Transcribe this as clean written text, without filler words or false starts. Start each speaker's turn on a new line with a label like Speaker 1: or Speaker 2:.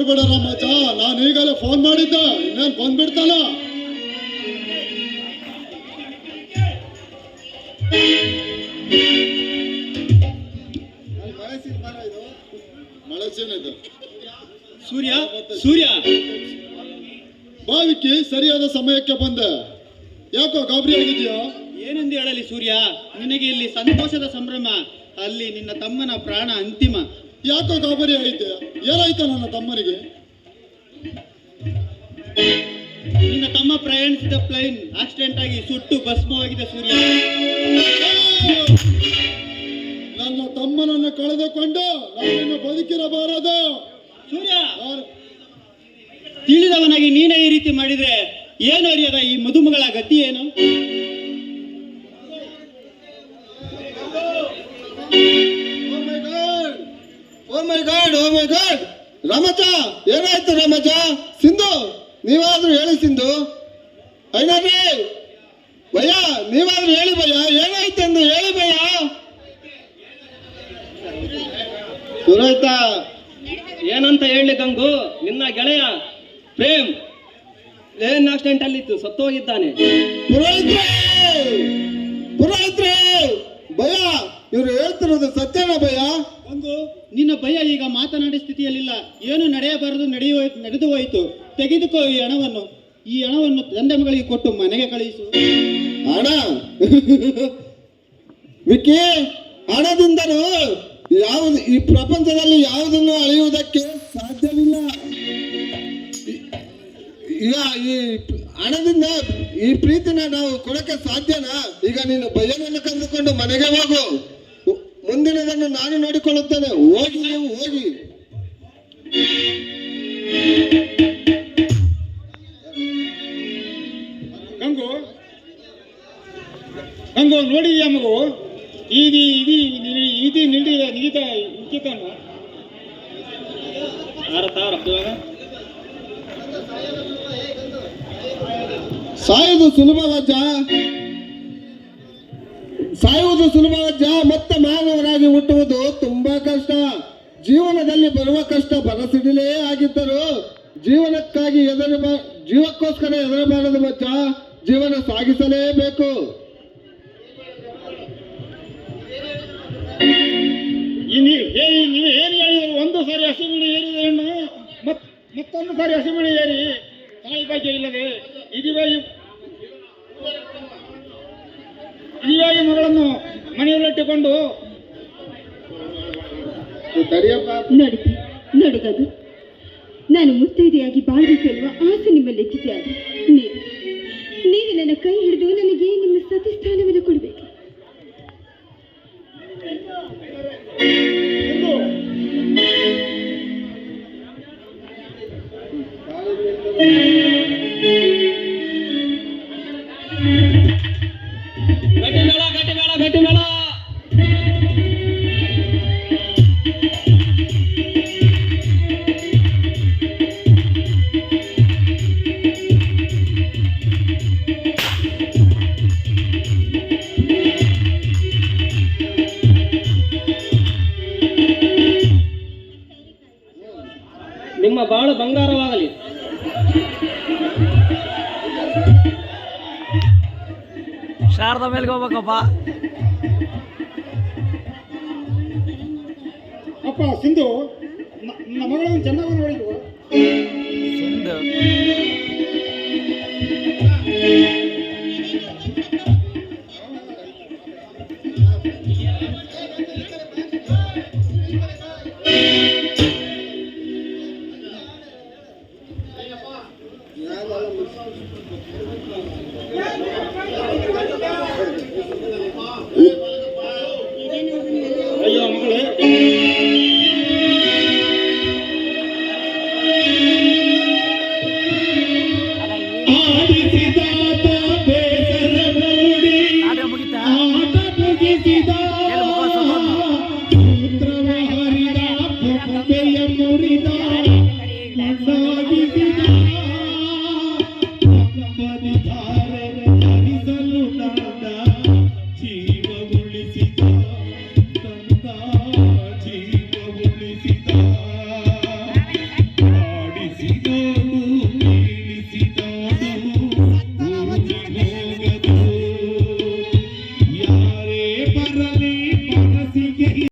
Speaker 1: ಬಿಡ ರಾಮಚ, ನಾನು ಈಗಲೇ ಫೋನ್ ಮಾಡಿದ್ದ, ಇನ್ನೇನು ಬಂದ್ಬಿಡ್ತಾನ. ಮಳೆಸೇನಿದೆ
Speaker 2: ಸೂರ್ಯ ಸೂರ್ಯ
Speaker 1: ಬಾವಿಕ್ಕೆ ಸರಿಯಾದ ಸಮಯಕ್ಕೆ ಬಂದೆ. ಯಾಕೋ ಗಾಬರಿ ಆಗಿದೆಯಾ?
Speaker 2: ಏನೆಂದು ಹೇಳಲಿ ಸೂರ್ಯ, ನಿನಗೆ ಇಲ್ಲಿ ಸಂತೋಷದ ಸಂಭ್ರಮ, ಅಲ್ಲಿ ನಿನ್ನ ತಮ್ಮನ ಪ್ರಾಣ ಅಂತಿಮ.
Speaker 1: ಯಾಕೋ ಗಾಬರಿ ಆಯ್ತೆ? ಏನಾಯ್ತ ನನ್ನ ತಮ್ಮನಿಗೆ?
Speaker 2: ನಿನ್ನ ತಮ್ಮ ಪ್ರಯಾಣಿಸಿದ ಪ್ಲೈನ್ ಆಕ್ಸಿಡೆಂಟ್ ಆಗಿ ಸುಟ್ಟು ಭಸ್ಮವಾಗಿದೆ ಸೂರ್ಯ.
Speaker 1: ನನ್ನ ತಮ್ಮನನ್ನು ಕಳೆದುಕೊಂಡು ನಾನು ಬದುಕಿರಬಾರದು
Speaker 2: ಸೂರ್ಯ. ತಿಳಿದವನಾಗಿ ನೀನೇ ಈ ರೀತಿ ಮಾಡಿದ್ರೆ ಏನು ಅರಿಯದ ಈ ಮದುಮಗಳ ಗತಿ ಏನು?
Speaker 1: ಓ ಮೈ ಗಾಡ್ ರಾಮಚ, ಏನಾಯ್ತು ರಾಮಚ? ಸಿಂಧು, ನೀವಾದ್ರೂ ಹೇಳಿ ಸಿಂಧು. ಐನಾರಿ ಭಯ್ಯ, ನೀವಾದ್ರೂ ಹೇಳಿ ಭಯ್ಯ, ಏನಾಯ್ತು ಎಂದು ಹೇಳಿ ಭಯ್ಯ. ಪುರೋಹಿತ,
Speaker 3: ಏನಂತ ಹೇಳಿ ಗಂಗು, ನಿನ್ನ ಗೆಳೆಯ ಪ್ರೇಮ್ ಪ್ಲೇನ್ ಆಕ್ಸಿಡೆಂಟ್ ಅಲ್ಲಿತ್ತು, ಸತ್ತೋಗಿದ್ದಾನೆ.
Speaker 1: ಪುರೋಹಿತ್ರೆ ಭಯ, ಇವ್ರು ಹೇಳ್ತಿರೋದು ಸತ್ಯನಾ ಭಯ?
Speaker 2: ಗಂಗು, ನಿನ್ನ ಭಯ ಈಗ ಮಾತನಾಡಿ ಸ್ಥಿತಿಯಲ್ಲಿಲ್ಲ. ಏನು ನಡೆಯಬಾರದು ನಡೆದು ಹೋಯಿತು. ತೆಗೆದುಕೋ ಈ ಹಣವನ್ನು ತಂದೆ ಮಗಳಿಗೆ ಕೊಟ್ಟು ಮನೆಗೆ ಕಳುಹಿಸು.
Speaker 1: ಹಣ? ವಿಕ್ಕಿ, ಹಣದಿಂದಲೂ ಯಾವುದು ಈ ಪ್ರಪಂಚದಲ್ಲಿ ಯಾವುದನ್ನು ಅಳೆಯುವುದಕ್ಕೆ ಸಾಧ್ಯವಿಲ್ಲ. ಈಗ ಈ ಹಣದಿಂದ ಈ ಪ್ರೀತಿನ ನಾವು ಕೊಡಕ್ಕೆ ಸಾಧ್ಯನಾ? ಈಗ ನೀನು ಭಯನನ್ನು ಕಂದುಕೊಂಡು ಮನೆಗೆ ಹೋಗು, ಮುಂದಿನದನ್ನು ನಾನು ನೋಡಿಕೊಳ್ಳುತ್ತೇನೆ. ಹೋಗಿ, ನೀವು ಹೋಗಿ.
Speaker 2: ಗಂಗು ನೋಡಿದ್ಯಾ ಮಗು? ಇದು ನಿಗಿತ
Speaker 1: ಸಾಯುವುದು ಸುಲಭವಜ್ಜ, ಮತ್ತೆ ಮಾನವರಾಗಿ ಹುಟ್ಟುವುದು ತುಂಬಾ ಕಷ್ಟ. ಜೀವನದಲ್ಲಿ ಬರುವ ಕಷ್ಟ ಬರಸಿಡಿಲೇ ಆಗಿದ್ದರು ಜೀವಕ್ಕೋಸ್ಕರ ಹೆದರಬಾರದು ಮಚ್ಚ. ಜೀವನ ಸಾಗಿಸಲೇಬೇಕು.
Speaker 2: ನೀವು ಏನು ಹೇಳಿದ್ರು? ಒಂದು ಸಾರಿ ಹಸಿಮಣಿ ಏರಿದ ಹೆಣ್ಣು ಮತ್ತೊಂದು ಸಾರಿ ಹಸಿಮಣಿ ಏರಿ ತಾಯಿ ಭಾಗ್ಯ ಇಲ್ಲದೆ ಇದುವಾಗಿ ಮಗಳನ್ನು ಮನೆಯಲ್ಲಿಟ್ಟುಕೊಂಡು
Speaker 4: ನೋಡಿಗದು, ನಾನು ಮುತ್ತೈದೆಯಾಗಿ ಬಾಳ್ಬೇಕಲ್ವ ಆಸೆ ನಿಮ್ಮಲ್ಲಿ ಎತ್ತಿದೆ. ಆದ್ರೆ ನೀವು ನನ್ನ ಕೈ ಹಿಡಿದು ನನಗೆ ನಿಮ್ಮ ಸತಿ ಸ್ಥಾನವನ್ನು ಕೊಡಬೇಕು.
Speaker 3: ಗಟ್ಟಿ ಮೇಳ. ನಿಮ್ಮ ಬಾಳು ಬಂಗಾರವಾಗಲಿ. ಶಾರದ ಮೇಲ್ಗೆ ಹೋಗ್ಬೇಕಪ್ಪ.
Speaker 2: ಅಪ್ಪ ಸಿಂಧು, ನನ್ನ ಮಗಳನ್ನು ಚೆನ್ನಾಗಿ ನೋಡಿದ್ವು.
Speaker 3: ಸಿಂಧು